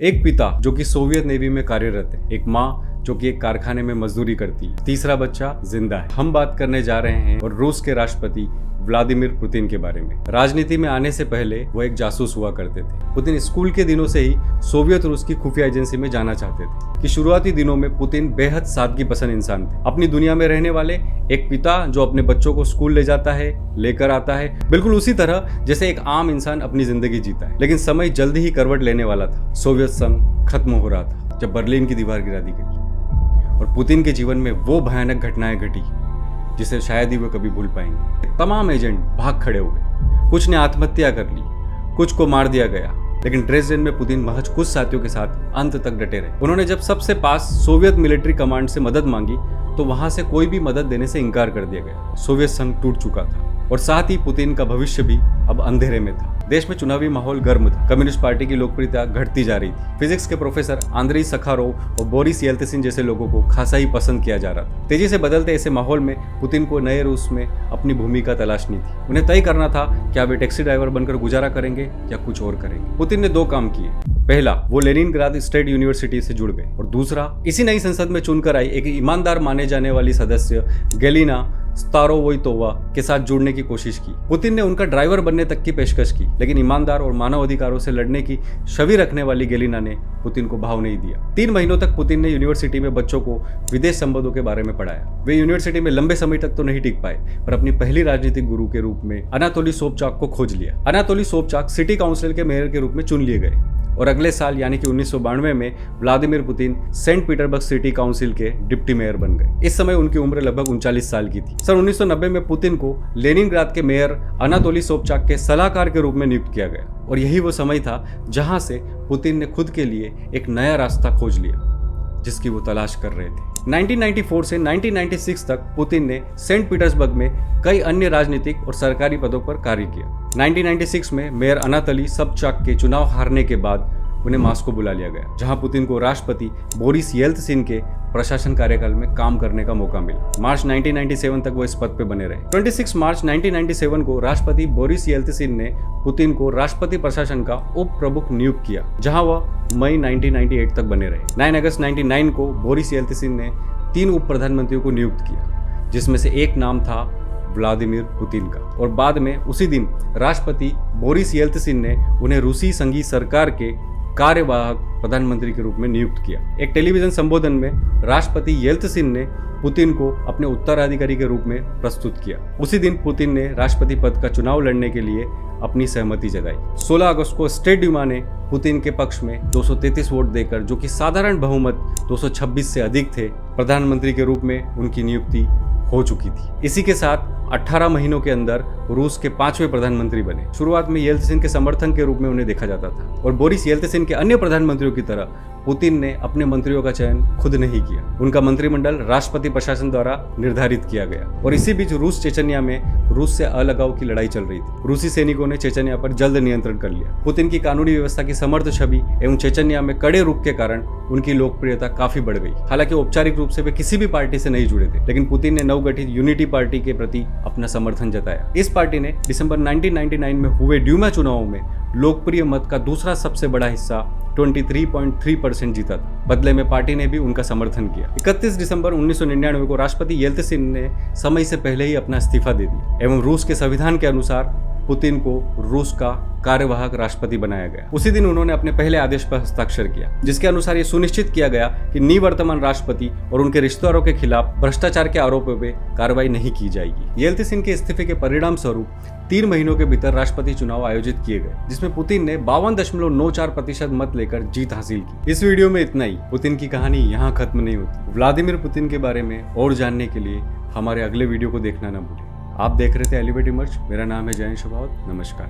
एक पिता जो कि सोवियत नेवी में कार्यरत है, एक माँ जो कि एक कारखाने में मजदूरी करती है, तीसरा बच्चा जिंदा है। हम बात करने जा रहे हैं और रूस के राष्ट्रपति व्लादिमीर पुतिन के बारे में। राजनीति में आने से पहले वो एक जासूस हुआ करते थे। पुतिन स्कूल के दिनों से ही सोवियत रूस की खुफिया एजेंसी में जाना चाहते थे कि शुरुआती दिनों में पुतिन बेहद सादगी पसंद इंसान थे, अपनी दुनिया में रहने वाले एक पिता जो अपने बच्चों को स्कूल ले जाता है, लेकर आता है, बिल्कुल उसी तरह जैसे एक आम इंसान अपनी जिंदगी जीता है। लेकिन समय जल्दी ही करवट लेने वाला था। सोवियत संघ खत्म हो रहा था जब बर्लिन की दीवार गिरा दी गई और पुतिन के जीवन में वो भयानक घटनाएं घटी जिसे शायद ही वो कभी भूल पाएंगे। तमाम एजेंट भाग खड़े हुए, कुछ ने आत्महत्या कर ली, कुछ को मार दिया गया, लेकिन ड्रेसडेन में पुतिन महज कुछ साथियों के साथ अंत तक डटे रहे। उन्होंने जब सबसे पास सोवियत मिलिट्री कमांड से मदद मांगी तो वहां से कोई भी मदद देने से इनकार कर दिया गया। सोवियत संघ टूट चुका था और साथ ही पुतिन का भविष्य भी अब अंधेरे में था। देश में चुनावी माहौल गर्म था, कम्युनिस्ट पार्टी की लोकप्रियता घटती जा रही थी। फिजिक्स के प्रोफेसर आंद्रेई सखारोव और बोरिस येल्त्सिन जैसे लोगों को खासा ही पसंद किया जा रहा था। तेजी से बदलते ऐसे माहौल में पुतिन को नए रूस में अपनी भूमिका तलाशनी थी। उन्हें तय करना था क्या वे टैक्सी ड्राइवर बनकर गुजारा करेंगे या कुछ और करेंगे। पुतिन ने दो काम किए। पहला, वो लेनिनग्राद स्टेट यूनिवर्सिटी से जुड़ गए और दूसरा, इसी नई संसद में चुनकर आई एक ईमानदार माने जाने वाली सदस्य गेलिना स्तारोवोइतोवा के साथ जुड़ने की कोशिश की। पुतिन ने उनका ड्राइवर बनने तक की पेशकश की, लेकिन ईमानदार और मानव अधिकारों से लड़ने की छवि रखने वाली गेलिना ने पुतिन को भाव नहीं दिया। 3 महीनों तक पुतिन ने यूनिवर्सिटी में बच्चों को विदेश संबंधों के बारे में पढ़ाया। वे यूनिवर्सिटी में लंबे समय तक तो नहीं टिक पाए, पर अपनी पहली राजनीतिक गुरु के रूप में अनातोली सोबचाक को खोज लिया। अनातोली सोबचाक सिटी काउंसिल के मेयर के रूप में चुन लिए गए और अगले साल यानी कि 1992 में Vladimir Putin Saint Petersburg city council के डिप्टी मेयर बन गए। इस समय उनकी उम्र लगभग 39 साल की थी। सन 1990 में पुतिन को लेनिनग्राद के मेयर अनातोली सोबचाक के सलाहकार के रूप में नियुक्त किया गया और यही वो समय था जहां से पुतिन ने खुद के लिए एक नया रास्ता खोज लिया जिसकी वो तलाश कर रहे थे। 1994 से 1996 तक पुतिन ने सेंट पीटर्सबर्ग में कई अन्य राजनीतिक और सरकारी पदों पर कार्य किया। 1996 में मेयर अनातोली सोबचाक के चुनाव हारने के बाद उन्हें मॉस्को बुला लिया गया, जहां पुतिन को राष्ट्रपति बोरिस येल्त्सिन के प्रशासन कार्यकाल में काम करने का मौका मिला। मार्च 1997 तक वो इस पद पे बने रहे। 26 मार्च 1997 को राष्ट्रपति बोरिस येल्त्सिन ने पुतिन को राष्ट्रपति प्रशासन का उप प्रमुख नियुक्त किया, जहां वह मई 1998 तक बने रहे। 9 अगस्त 1999 को बोरिस येल्त्सिन ने 3 उप प्रधानमंत्रियों को नियुक्त किया, जिसमें से एक नाम था व्लादिमीर पुतिन का, और बाद में उसी दिन राष्ट्रपति बोरिस येल्त्सिन ने उन्हें रूसी संघीय सरकार के कार्यवाहक प्रधानमंत्री के रूप में नियुक्त किया। एक टेलीविजन संबोधन में राष्ट्रपति येल्त्सिन ने पुतिन को अपने उत्तराधिकारी के रूप में प्रस्तुत किया। उसी दिन पुतिन ने राष्ट्रपति पद का चुनाव लड़ने के लिए अपनी सहमति जताई। 16 अगस्त को स्टेट ड्यूमा ने पुतिन के पक्ष में 233 वोट देकर, जो कि साधारण बहुमत 226 से अधिक थे, प्रधानमंत्री के रूप में उनकी नियुक्ति हो चुकी थी। इसी के साथ 18 महीनों के अंदर रूस के 5वें प्रधानमंत्री बने। शुरुआत में येल्त्सिन के समर्थन के रूप में उन्हें देखा जाता था और बोरिस येल्त्सिन के अन्य प्रधानमंत्रियों की तरह पुतिन ने अपने मंत्रियों का चयन खुद नहीं किया। उनका मंत्रिमंडल राष्ट्रपति प्रशासन द्वारा निर्धारित किया गया और इसी बीच रूस चेचन्या में रूस से अलगाव की लड़ाई चल रही थी। रूसी सैनिकों ने चेचन्या पर जल्द नियंत्रण कर लिया। पुतिन की कानूनी व्यवस्था की समर्थ छवि एवं चेचन्या में कड़े रुख के कारण उनकी लोकप्रियता काफी बढ़ गई। हालांकि औपचारिक रूप से वे किसी भी पार्टी से नहीं जुड़े थे, लेकिन पुतिन ने नवगठित यूनिटी पार्टी के प्रति अपना समर्थन जताया। इस पार्टी ने दिसंबर 1999 में हुए ड्यूमा चुनावों में लोकप्रिय मत का दूसरा सबसे बड़ा हिस्सा 23.3% जीता था। बदले में पार्टी ने भी उनका समर्थन किया। 31 दिसंबर 1999 को राष्ट्रपति येल्त्सिन ने समय से पहले ही अपना इस्तीफा दे दिया एवं रूस के संविधान के अनुसार पुतिन को रूस का कार्यवाहक राष्ट्रपति बनाया गया। उसी दिन उन्होंने अपने पहले आदेश पर हस्ताक्षर किया, जिसके अनुसार ये सुनिश्चित किया गया कि निवर्तमान राष्ट्रपति और उनके रिश्तेदारों के खिलाफ भ्रष्टाचार के आरोपों पर कार्रवाई नहीं की जाएगी। येल्त्सिन के इस्तीफे के परिणाम स्वरूप 3 महीनों के भीतर राष्ट्रपति चुनाव आयोजित किए गए, जिसमें पुतिन ने 52.94% मत लेकर जीत हासिल की। इस वीडियो में इतना ही। पुतिन की कहानी यहाँ खत्म नहीं होती। व्लादिमीर पुतिन के बारे में और जानने के लिए हमारे अगले वीडियो को देखना न भूलें। आप देख रहे थे एलिवेट इमर्ज। मेरा नाम है जयंत शेखावत। नमस्कार।